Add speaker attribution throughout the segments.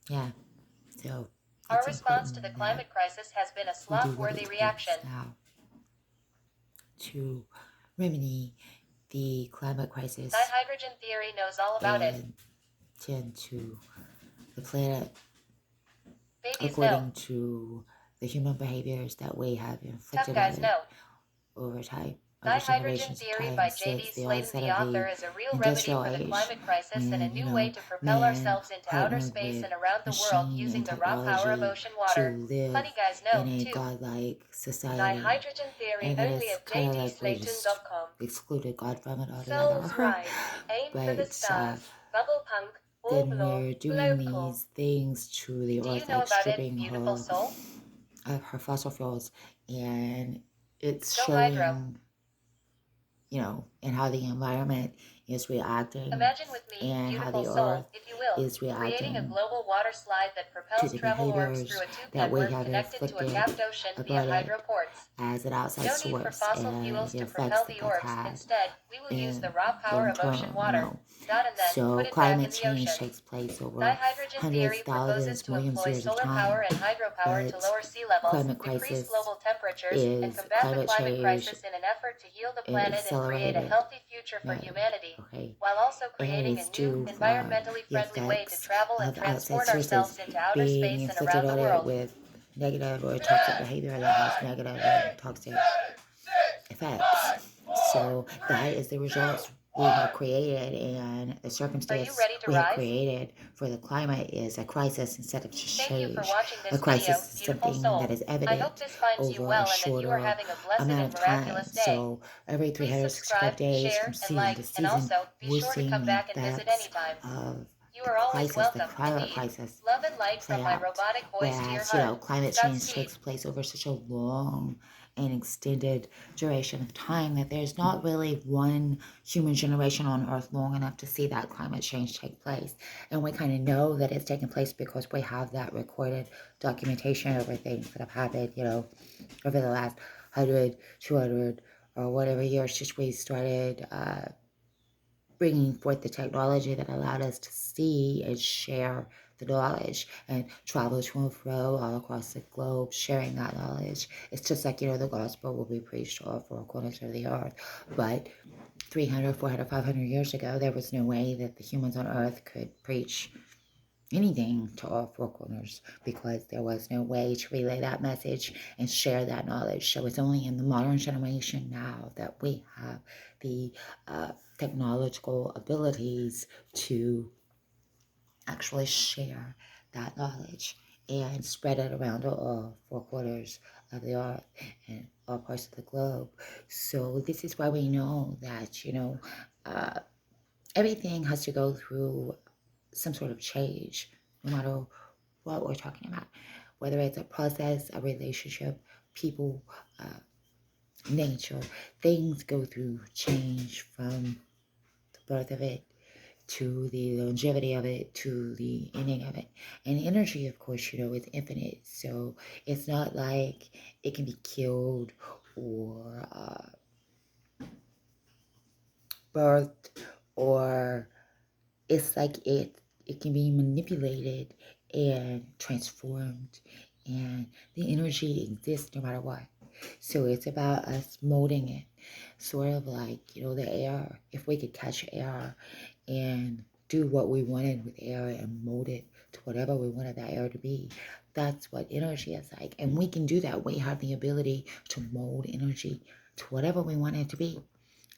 Speaker 1: yeah, so
Speaker 2: Our
Speaker 1: it's
Speaker 2: response to the
Speaker 1: important that
Speaker 2: climate crisis has been a
Speaker 1: we do what
Speaker 2: sloth-worthy
Speaker 1: it takes
Speaker 2: reaction.
Speaker 1: now to remedy the climate crisis
Speaker 2: Dihydrogen theory knows all about it.
Speaker 1: and tend to the planet
Speaker 2: Babies know.
Speaker 1: according to the human behaviors that we have
Speaker 2: Tough
Speaker 1: inflicted on
Speaker 2: guys
Speaker 1: it
Speaker 2: know.
Speaker 1: over time, over
Speaker 2: Dihydrogen
Speaker 1: generations of
Speaker 2: theory
Speaker 1: time
Speaker 2: by J.D.
Speaker 1: since the
Speaker 2: Sladen,
Speaker 1: onset
Speaker 2: the
Speaker 1: of the
Speaker 2: author, is a real remedy
Speaker 1: industrial
Speaker 2: for the
Speaker 1: age,
Speaker 2: climate crisis and a
Speaker 1: when,
Speaker 2: new way to propel
Speaker 1: man
Speaker 2: ourselves into outer
Speaker 1: partnered
Speaker 2: space
Speaker 1: with
Speaker 2: and around the world
Speaker 1: machine
Speaker 2: using
Speaker 1: and
Speaker 2: the raw power of
Speaker 1: technology
Speaker 2: ocean
Speaker 1: to
Speaker 2: water.
Speaker 1: live
Speaker 2: Honey guys
Speaker 1: in
Speaker 2: know,
Speaker 1: a
Speaker 2: too.
Speaker 1: godlike society.
Speaker 2: Dihydrogen theory
Speaker 1: And that
Speaker 2: only
Speaker 1: is
Speaker 2: at
Speaker 1: kind of like we just
Speaker 2: jdslayton.com.
Speaker 1: excluded God from it
Speaker 2: Souls
Speaker 1: altogether.
Speaker 2: rise. Aim for the
Speaker 1: But
Speaker 2: stars. Bubble punk.
Speaker 1: then
Speaker 2: Folklore.
Speaker 1: we're doing
Speaker 2: Folklore.
Speaker 1: these things to the
Speaker 2: Do you
Speaker 1: earth,
Speaker 2: know
Speaker 1: like
Speaker 2: about it,
Speaker 1: stripping
Speaker 2: beautiful
Speaker 1: her
Speaker 2: soul?
Speaker 1: of her fossil fuels, and it's
Speaker 2: Go hydro.
Speaker 1: showing, and how the environment is reacting
Speaker 2: Imagine with me,
Speaker 1: and how
Speaker 2: beautiful
Speaker 1: the
Speaker 2: soul,
Speaker 1: earth
Speaker 2: if you will,
Speaker 1: is
Speaker 2: creating a
Speaker 1: reacting
Speaker 2: global water slide that
Speaker 1: to
Speaker 2: propels
Speaker 1: the
Speaker 2: travel orbs through
Speaker 1: behaviors
Speaker 2: a tube
Speaker 1: that we
Speaker 2: network
Speaker 1: have
Speaker 2: connected to a
Speaker 1: inflicted
Speaker 2: capped ocean via
Speaker 1: about it
Speaker 2: hydroports.
Speaker 1: as an outside
Speaker 2: No need for
Speaker 1: source
Speaker 2: fossil
Speaker 1: and
Speaker 2: fuels
Speaker 1: the
Speaker 2: to
Speaker 1: effects
Speaker 2: propel
Speaker 1: that
Speaker 2: the
Speaker 1: that's
Speaker 2: orbs.
Speaker 1: had
Speaker 2: Instead, we will use the
Speaker 1: in
Speaker 2: raw power
Speaker 1: long
Speaker 2: of ocean water.
Speaker 1: term.
Speaker 2: And then
Speaker 1: So
Speaker 2: put it back
Speaker 1: climate
Speaker 2: in the
Speaker 1: change
Speaker 2: ocean.
Speaker 1: takes place over
Speaker 2: Dihydrogen
Speaker 1: hundreds,
Speaker 2: theory proposes
Speaker 1: thousands,
Speaker 2: to
Speaker 1: millions of
Speaker 2: employ
Speaker 1: years of
Speaker 2: solar
Speaker 1: time.
Speaker 2: power and hydropower to
Speaker 1: But
Speaker 2: lower sea levels,
Speaker 1: climate
Speaker 2: decrease
Speaker 1: crisis
Speaker 2: global temperatures, and
Speaker 1: is
Speaker 2: combat the
Speaker 1: climate
Speaker 2: climate
Speaker 1: change
Speaker 2: crisis in an effort to heal the planet and create a
Speaker 1: accelerated
Speaker 2: healthy future for
Speaker 1: mode,
Speaker 2: humanity,
Speaker 1: okay?
Speaker 2: while also
Speaker 1: And it
Speaker 2: creating
Speaker 1: is
Speaker 2: a new,
Speaker 1: due for
Speaker 2: environmentally
Speaker 1: the
Speaker 2: friendly way to
Speaker 1: effects
Speaker 2: travel and
Speaker 1: of outside
Speaker 2: transport
Speaker 1: sources
Speaker 2: ourselves into outer
Speaker 1: being
Speaker 2: space and
Speaker 1: inflicted
Speaker 2: around the
Speaker 1: on it
Speaker 2: world.
Speaker 1: with negative or toxic behavior that has negative and toxic effects. So that is the results we have created, and the
Speaker 2: Are you
Speaker 1: circumstance
Speaker 2: ready to
Speaker 1: we have
Speaker 2: rise?
Speaker 1: created for the climate is a crisis instead of just
Speaker 2: Thank you for
Speaker 1: change.
Speaker 2: watching
Speaker 1: A
Speaker 2: this
Speaker 1: crisis
Speaker 2: video,
Speaker 1: is
Speaker 2: beautiful
Speaker 1: something that
Speaker 2: soul.
Speaker 1: is
Speaker 2: I hope
Speaker 1: evident
Speaker 2: this finds you
Speaker 1: over a
Speaker 2: well and that you are
Speaker 1: shorter
Speaker 2: having a blessed
Speaker 1: amount
Speaker 2: and
Speaker 1: of time.
Speaker 2: miraculous day.
Speaker 1: So every
Speaker 2: Please
Speaker 1: 365
Speaker 2: subscribe,
Speaker 1: days from
Speaker 2: share, and
Speaker 1: seeing
Speaker 2: like,
Speaker 1: the
Speaker 2: and
Speaker 1: season,
Speaker 2: also be
Speaker 1: we're
Speaker 2: sure to
Speaker 1: seeing
Speaker 2: come
Speaker 1: the
Speaker 2: back and visit
Speaker 1: effects
Speaker 2: anytime.
Speaker 1: of
Speaker 2: You
Speaker 1: the
Speaker 2: are always
Speaker 1: crisis, the
Speaker 2: welcome,
Speaker 1: climate
Speaker 2: indeed.
Speaker 1: crisis
Speaker 2: Love and light
Speaker 1: play
Speaker 2: from my
Speaker 1: out.
Speaker 2: robotic voice to your
Speaker 1: Whereas,
Speaker 2: HUD.
Speaker 1: climate change
Speaker 2: Godspeed.
Speaker 1: takes place over such a long and extended duration of time that there's not really one human generation on Earth long enough to see that climate change take place. And we kind of know that it's taking place because we have that recorded documentation over things that have happened, over the last 100, 200, or whatever years since we started bringing forth the technology that allowed us to see and share the knowledge and travel to and fro all across the globe, sharing that knowledge. It's just like, the gospel will be preached to all four corners of the earth. But 300, 400, 500 years ago, there was no way that the humans on earth could preach anything to all four corners because there was no way to relay that message and share that knowledge. So it's only in the modern generation now that we have the technological abilities to actually share that knowledge and spread it around all four quarters of the earth and all parts of the globe. So this is why we know that, uh, everything has to go through some sort of change, no matter what we're talking about, whether it's a process, a relationship, people, uh, nature. Things go through change from the birth of it to the longevity of it to the ending of it. And energy, of course, is infinite. So it's not like it can be killed or birthed, or it's like it can be manipulated and transformed, and the energy exists no matter what. So it's about us molding it, sort of like, the air. If we could catch air and do what we wanted with air and mold it to whatever we wanted that air to be, that's what energy is like. And we can do that. We have the ability to mold energy to whatever we want it to be.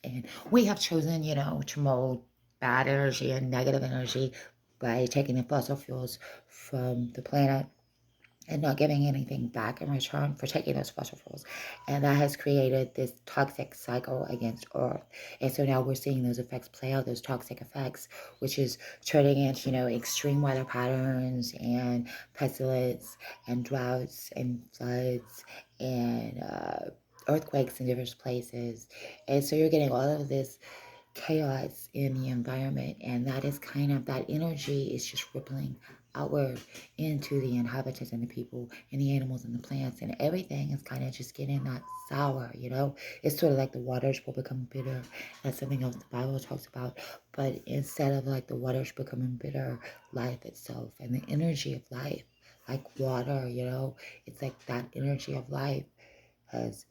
Speaker 1: And we have chosen, to mold bad energy and negative energy by taking the fossil fuels from the planet and not giving anything back in return for taking those fossil fuels. And that has created this toxic cycle against Earth. And so now we're seeing those effects play out, those toxic effects, which is turning into, extreme weather patterns and pestilence and droughts and floods and earthquakes in different places. And so you're getting all of this chaos in the environment, and that is kind of, that energy is just rippling outward into the inhabitants and the people and the animals and the plants, and everything is kind of just getting that sour, you know. It's sort of like the waters will become bitter. That's something else the Bible talks about. But instead of like the waters becoming bitter, life itself and the energy of life, like water, you know, it's like that energy of life has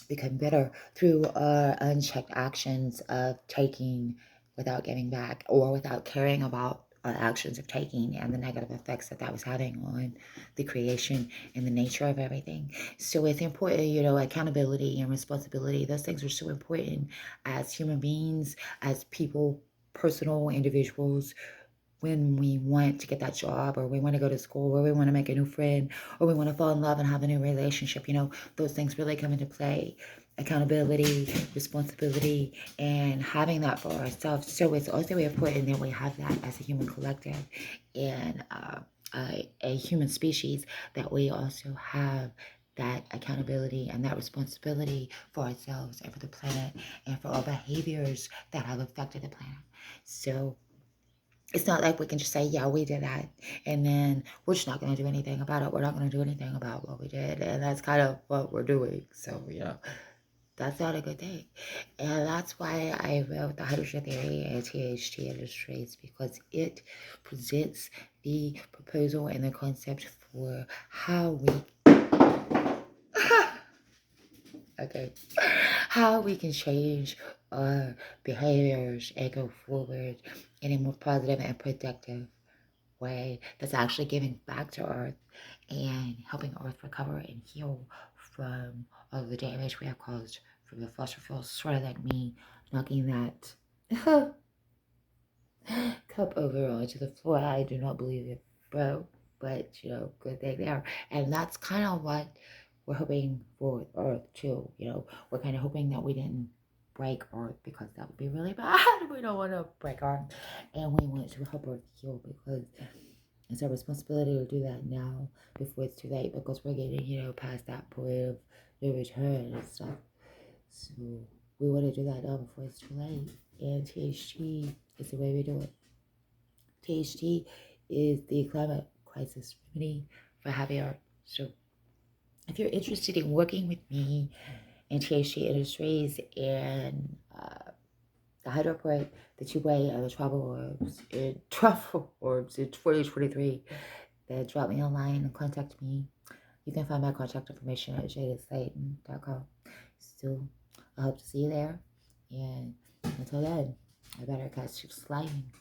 Speaker 1: become bitter through unchecked actions of taking without giving back, or without caring about our actions of taking and the negative effects that that was having on the creation and the nature of everything. So it's important, you know, accountability and responsibility. Those things are so important as human beings, as people, personal individuals, when we want to get that job, or we want to go to school, or we want to make a new friend, or we want to fall in love and have a new relationship, you know, those things really come into play. Accountability, responsibility, and having that for ourselves. So it's also important that we have that as a human collective and a human species, that we also have that accountability and that responsibility for ourselves and for the planet and for our behaviors that have affected the planet. So it's not like we can just say, yeah, we did that, and then we're just not going to do anything about it. We're not going to do anything about what we did, and that's kind of what we're doing. So, you know, that's not a good thing. And that's why I wrote The Hydrogen Theory and THT Industries, because it presents the proposal and the concept for how we okay, how we can change our behaviors and go forward in a more positive and productive way that's actually giving back to Earth and helping Earth recover and heal from all the damage we have caused from the fossil fuels. Sort of like me knocking that cup over onto the floor. I do not believe it broke, but you know, good thing there. And that's kind of what we're hoping for Earth too. You know, we're kind of hoping that we didn't break Earth, because that would be really bad. We don't want to break Earth, and we want to help Earth heal, because it's our responsibility to do that now before it's too late, because we're getting, you know, past that point of no return and stuff. So we want to do that now before it's too late. And THT is the way we do it. THT is the climate crisis remedy for happy Earth. So if you're interested in working with me in THT Industries and the hydroport, the two-way, and the travel orbs in 2023, then drop me a line and contact me. You can find my contact information at jadeslayton.com. So I hope to see you there. And until then, I better catch you sliding.